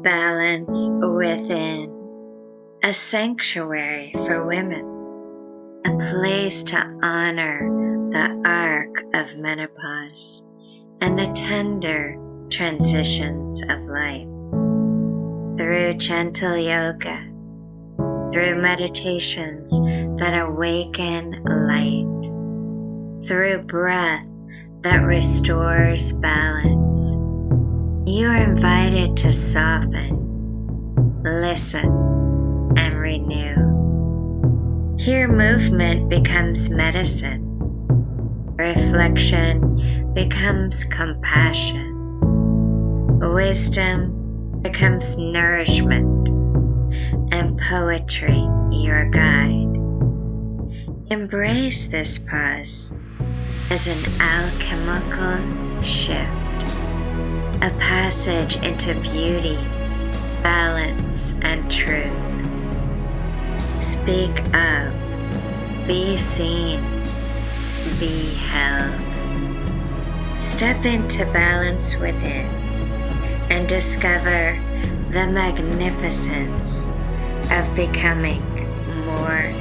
Balance within, a sanctuary for women, a place to honor the arc of menopause and the tender transitions of life. Through gentle yoga, through meditations that awaken light, through breath that restores balance, you are invited to soften, listen, and renew. Here movement becomes medicine, reflection becomes compassion, wisdom becomes nourishment, and poetry your guide. Embrace this pause as an alchemical shift, a passage into beauty, balance, and truth. Speak up, be seen, be held. Step into balance within and discover the magnificence of becoming more